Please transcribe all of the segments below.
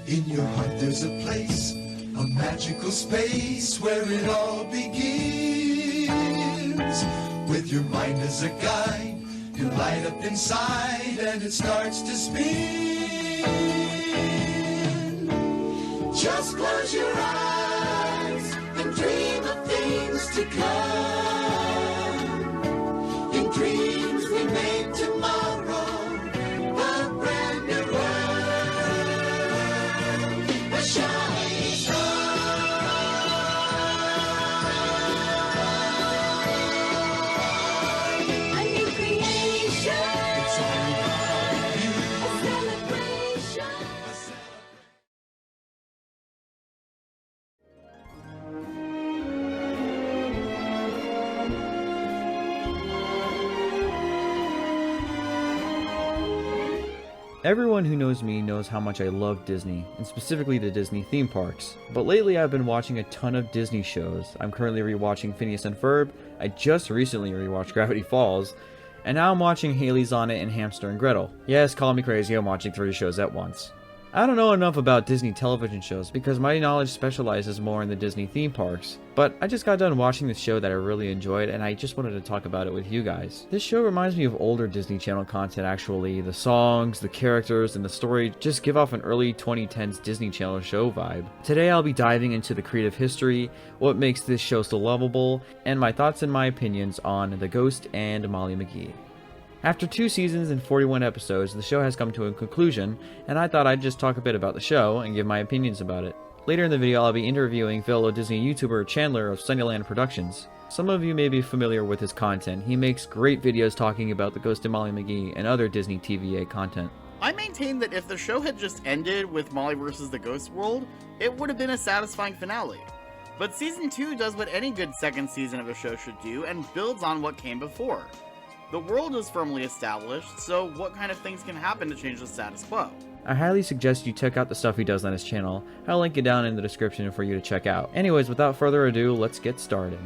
In your heart there's a place, a magical space where it all begins. With your mind as a guide, you light up inside and it starts to spin. Just close your eyes and dream of things to come. In dreams we make tomorrow a brand new world, a shining star. A new creation. It's all about you. A celebration. Everyone who knows me knows how much I love Disney, and specifically the Disney theme parks. But lately I've been watching a ton of Disney shows. I'm currently rewatching Phineas and Ferb, I just recently rewatched Gravity Falls, and now I'm watching Haley's on It and Hamster and Gretel. Yes, call me crazy, I'm watching 3 shows at once. I don't know enough about Disney television shows because my knowledge specializes more in the Disney theme parks, but I just got done watching this show that I really enjoyed and I just wanted to talk about it with you guys. This show reminds me of older Disney Channel content actually. The songs, the characters, and the story just give off an early 2010s Disney Channel show vibe. Today I'll be diving into the creative history, what makes this show so lovable, and my thoughts and my opinions on The Ghost and Molly McGee. After 2 seasons and 41 episodes, the show has come to a conclusion, and I thought I'd just talk a bit about the show and give my opinions about it. Later in the video, I'll be interviewing fellow Disney YouTuber Chandler of Sunnyland Productions. Some of you may be familiar with his content. He makes great videos talking about The Ghost and Molly McGee and other Disney TVA content. I maintain that if the show had just ended with Molly vs. the Ghost World, it would have been a satisfying finale. But Season 2 does what any good second season of a show should do and builds on what came before. The world is firmly established, so what kind of things can happen to change the status quo? I highly suggest you check out the stuff he does on his channel. I'll link it down in the description for you to check out. Anyways, without further ado, let's get started.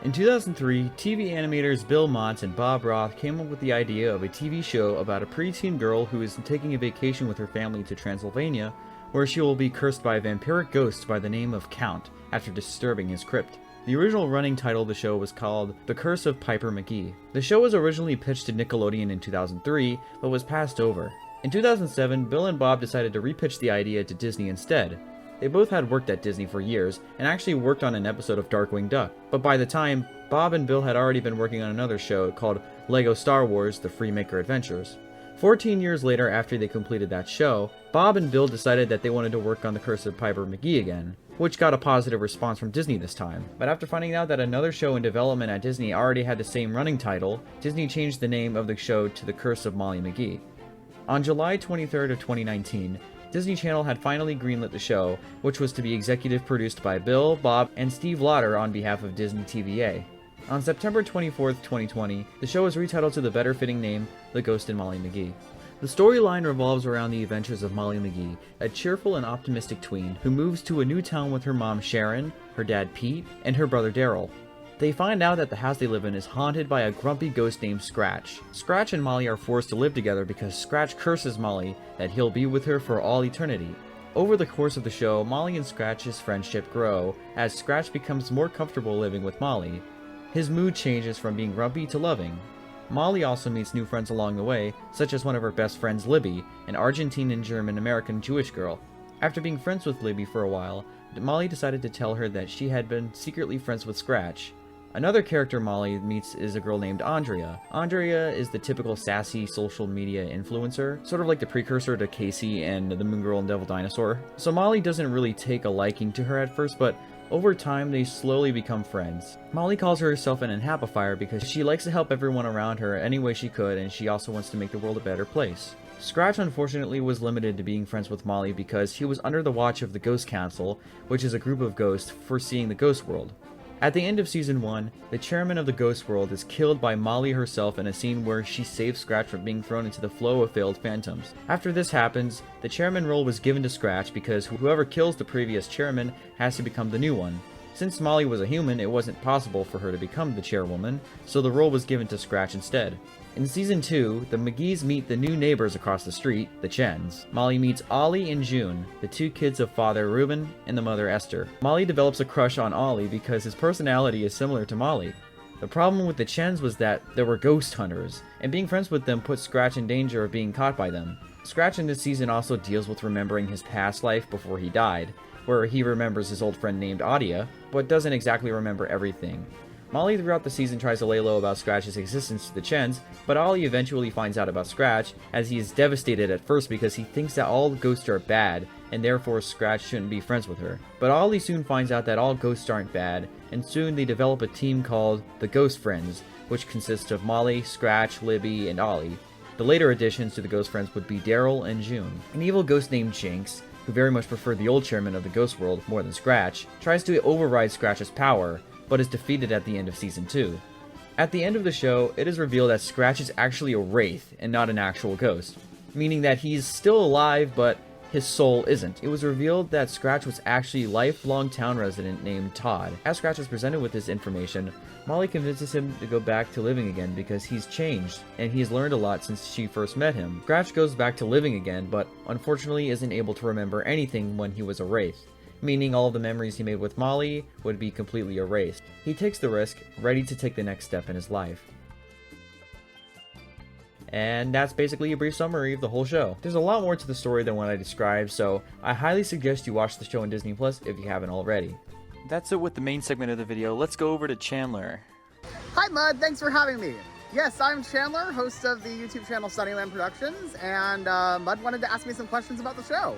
In 2003, TV animators Bill Mott and Bob Roth came up with the idea of a TV show about a preteen girl who is taking a vacation with her family to Transylvania, where she will be cursed by a vampiric ghost by the name of Count after disturbing his crypt. The original running title of the show was called The Curse of Piper McGee. The show was originally pitched to Nickelodeon in 2003, but was passed over. In 2007, Bill and Bob decided to repitch the idea to Disney instead. They both had worked at Disney for years, and actually worked on an episode of Darkwing Duck. But by the time, Bob and Bill had already been working on another show called LEGO Star Wars: The Freemaker Adventures. 14 years later after they completed that show, Bob and Bill decided that they wanted to work on The Curse of Piper McGee again, which got a positive response from Disney this time. But after finding out that another show in development at Disney already had the same running title, Disney changed the name of the show to The Curse of Molly McGee. On July 23rd of 2019, Disney Channel had finally greenlit the show, which was to be executive produced by Bill, Bob, and Steve Lauder on behalf of Disney TVA. On September 24th, 2020, the show was retitled to the better-fitting name, The Ghost and Molly McGee. The storyline revolves around the adventures of Molly McGee, a cheerful and optimistic tween who moves to a new town with her mom Sharon, her dad Pete, and her brother Daryl. They find out that the house they live in is haunted by a grumpy ghost named Scratch. Scratch and Molly are forced to live together because Scratch curses Molly that he'll be with her for all eternity. Over the course of the show, Molly and Scratch's friendship grow as Scratch becomes more comfortable living with Molly. His mood changes from being grumpy to loving. Molly also meets new friends along the way, such as one of her best friends Libby, an Argentine and German-American Jewish girl. After being friends with Libby for a while, Molly decided to tell her that she had been secretly friends with Scratch. Another character Molly meets is a girl named Andrea. Andrea is the typical sassy social media influencer, sort of like the precursor to Casey and the Moon Girl and Devil Dinosaur. So Molly doesn't really take a liking to her at first, but over time, they slowly become friends. Molly calls herself an inhabifier because she likes to help everyone around her any way she could, and she also wants to make the world a better place. Scratch unfortunately was limited to being friends with Molly because he was under the watch of the Ghost Council, which is a group of ghosts foreseeing the ghost world. At the end of Season 1, the chairman of the Ghost World is killed by Molly herself in a scene where she saves Scratch from being thrown into the flow of failed phantoms. After this happens, the chairman role was given to Scratch because whoever kills the previous chairman has to become the new one. Since Molly was a human, it wasn't possible for her to become the chairwoman, so the role was given to Scratch instead. In Season 2, the McGees meet the new neighbors across the street, the Chens. Molly meets Ollie and June, the two kids of Father Reuben and the mother Esther. Molly develops a crush on Ollie because his personality is similar to Molly. The problem with the Chens was that there were ghost hunters, and being friends with them put Scratch in danger of being caught by them. Scratch in this season also deals with remembering his past life before he died, where he remembers his old friend named Adia, but doesn't exactly remember everything. Molly throughout the season tries to lay low about Scratch's existence to the Chens, but Ollie eventually finds out about Scratch, as he is devastated at first because he thinks that all ghosts are bad, and therefore Scratch shouldn't be friends with her. But Ollie soon finds out that all ghosts aren't bad, and soon they develop a team called the Ghost Friends, which consists of Molly, Scratch, Libby, and Ollie. The later additions to the Ghost Friends would be Daryl and June. An evil ghost named Jinx, who very much preferred the old chairman of the Ghost World more than Scratch, tries to override Scratch's power, but is defeated at the end of Season 2. At the end of the show, it is revealed that Scratch is actually a wraith and not an actual ghost, meaning that he's still alive, but his soul isn't. It was revealed that Scratch was actually a lifelong town resident named Todd. As Scratch is presented with this information, Molly convinces him to go back to living again because he's changed, and he's learned a lot since she first met him. Scratch goes back to living again, but unfortunately isn't able to remember anything when he was a wraith, meaning all of the memories he made with Molly would be completely erased. He takes the risk, ready to take the next step in his life. And that's basically a brief summary of the whole show. There's a lot more to the story than what I described, so I highly suggest you watch the show on Disney Plus if you haven't already. That's it with the main segment of the video. Let's go over to Chandler. Hi Mud, thanks for having me. Yes, I'm Chandler, host of the YouTube channel Sunnyland Productions, and Mud wanted to ask me some questions about the show.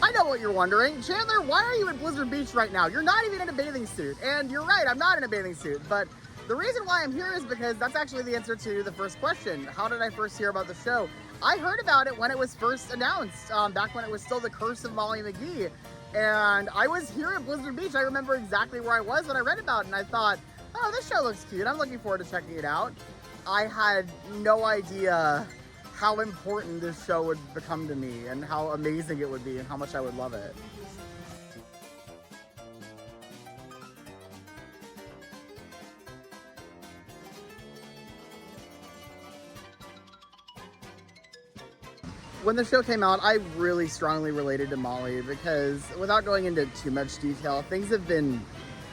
I know what you're wondering. Chandler, why are you in Blizzard Beach right now? You're not even in a bathing suit. And you're right, I'm not in a bathing suit. But the reason why I'm here is because that's actually the answer to the first question. How did I first hear about the show? I heard about it when it was first announced, back when it was still The Curse of Molly McGee. And I was here at Blizzard Beach. I remember exactly where I was when I read about it. And I thought, oh, this show looks cute. I'm looking forward to checking it out. I had no idea how important this show would become to me and how amazing it would be and how much I would love it. When the show came out, I really strongly related to Molly because, without going into too much detail, things have been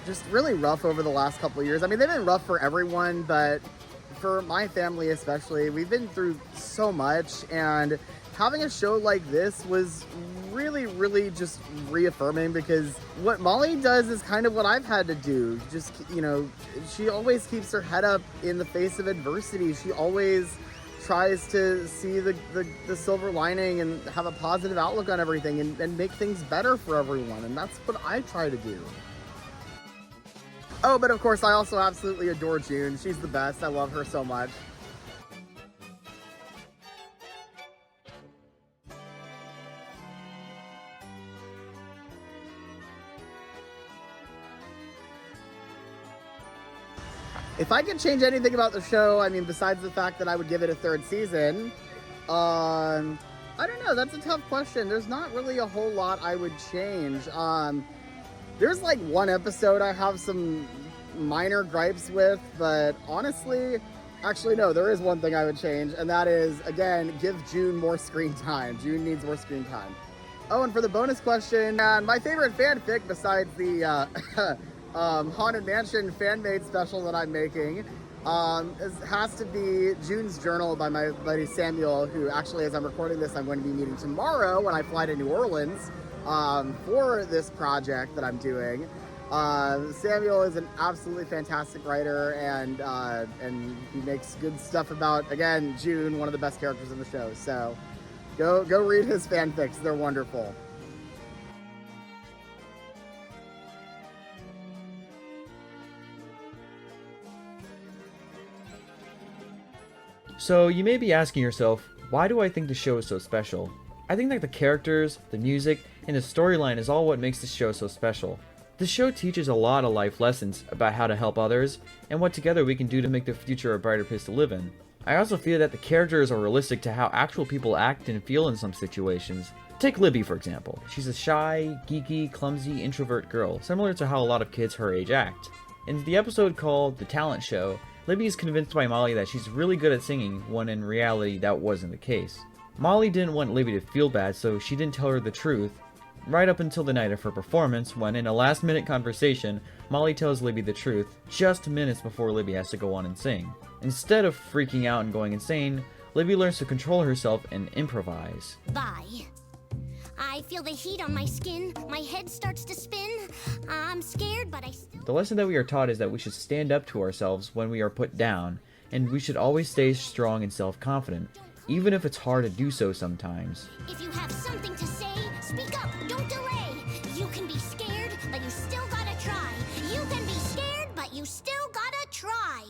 just really rough over the last couple of years. I mean, they've been rough for everyone, but for my family especially, we've been through so much, and having a show like this was really just reaffirming, because what Molly does is kind of what I've had to do. Just, you know, she always keeps her head up in the face of adversity. She always tries to see the silver lining and have a positive outlook on everything and make things better for everyone, and that's what I try to do. Oh, but of course, I also absolutely adore June. She's the best. I love her so much. If I could change anything about the show, I mean, besides the fact that I would give it a third season, I don't know. That's a tough question. There's not really a whole lot I would change. There's like one episode I have some minor gripes with, but honestly, actually no, there is one thing I would change, and that is, again, give June more screen time. June needs more screen time. Oh, and for the bonus question, and my favorite fanfic besides the Haunted Mansion fan-made special that I'm making has to be June's Journal by my buddy Samuel, who actually, as I'm recording this, I'm going to be meeting tomorrow when I fly to New Orleans for this project that I'm doing. Samuel is an absolutely fantastic writer, and he makes good stuff about, again, June, one of the best characters in the show. So go read his fanfics. They're wonderful. So you may be asking yourself, why do I think the show is so special? I think that the characters, the music, and the storyline is all what makes the show so special. The show teaches a lot of life lessons about how to help others, and what together we can do to make the future a brighter place to live in. I also feel that the characters are realistic to how actual people act and feel in some situations. Take Libby, for example. She's a shy, geeky, clumsy, introvert girl, similar to how a lot of kids her age act. In the episode called The Talent Show, Libby is convinced by Molly that she's really good at singing, when in reality that wasn't the case. Molly didn't want Libby to feel bad, so she didn't tell her the truth, right up until the night of her performance, when in a last-minute conversation, Molly tells Libby the truth, just minutes before Libby has to go on and sing. Instead of freaking out and going insane, Libby learns to control herself and improvise. Bye. I feel the heat on my skin, my head starts to spin, I'm scared but I still... The lesson that we are taught is that we should stand up to ourselves when we are put down, and we should always stay strong and self-confident, even if it's hard to do so sometimes. If you have something to say, speak up, don't delay. You can be scared, but you still gotta try. You can be scared, but you still gotta try.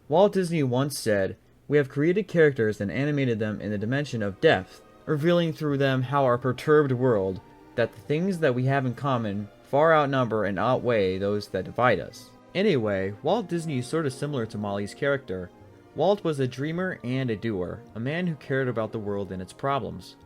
Walt Disney once said, "We have created characters and animated them in the dimension of depth, revealing through them how our perturbed world, that the things that we have in common far outnumber and outweigh those that divide us." Anyway, Walt Disney is sort of similar to Molly's character. Walt was a dreamer and a doer, a man who cared about the world and its problems.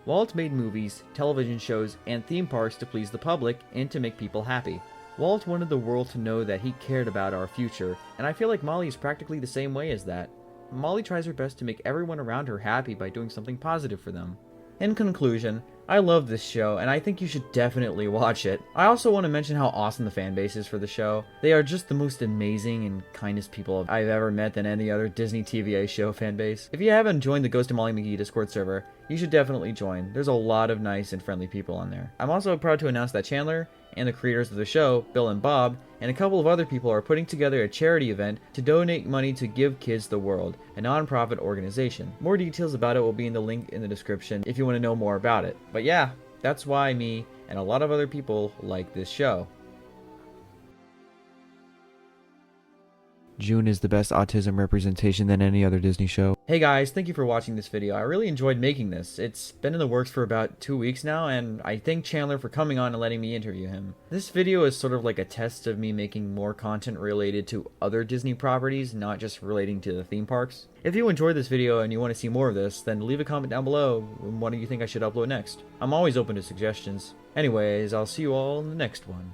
Walt made movies, television shows, and theme parks to please the public and to make people happy. Walt wanted the world to know that he cared about our future, and I feel like Molly is practically the same way as that. Molly tries her best to make everyone around her happy by doing something positive for them. In conclusion, I love this show, and I think you should definitely watch it. I also want to mention how awesome the fan base is for the show. They are just the most amazing and kindest people I've ever met than any other Disney TVA show fan base. If you haven't joined the Ghost of Molly McGee Discord server, you should definitely join. There's a lot of nice and friendly people on there. I'm also proud to announce that Chandler and the creators of the show, Bill and Bob, and a couple of other people are putting together a charity event to donate money to Give Kids the World, a non-profit organization. More details about it will be in the link in the description if you want to know more about it. But yeah, that's why me and a lot of other people like this show. June is the best autism representation than any other Disney show. Hey guys, thank you for watching this video. I really enjoyed making this. It's been in the works for about 2 weeks now, and I thank Chandler for coming on and letting me interview him. This video is sort of like a test of me making more content related to other Disney properties, not just relating to the theme parks. If you enjoyed this video and you want to see more of this, then leave a comment down below on what do you think I should upload next. I'm always open to suggestions. Anyways, I'll see you all in the next one.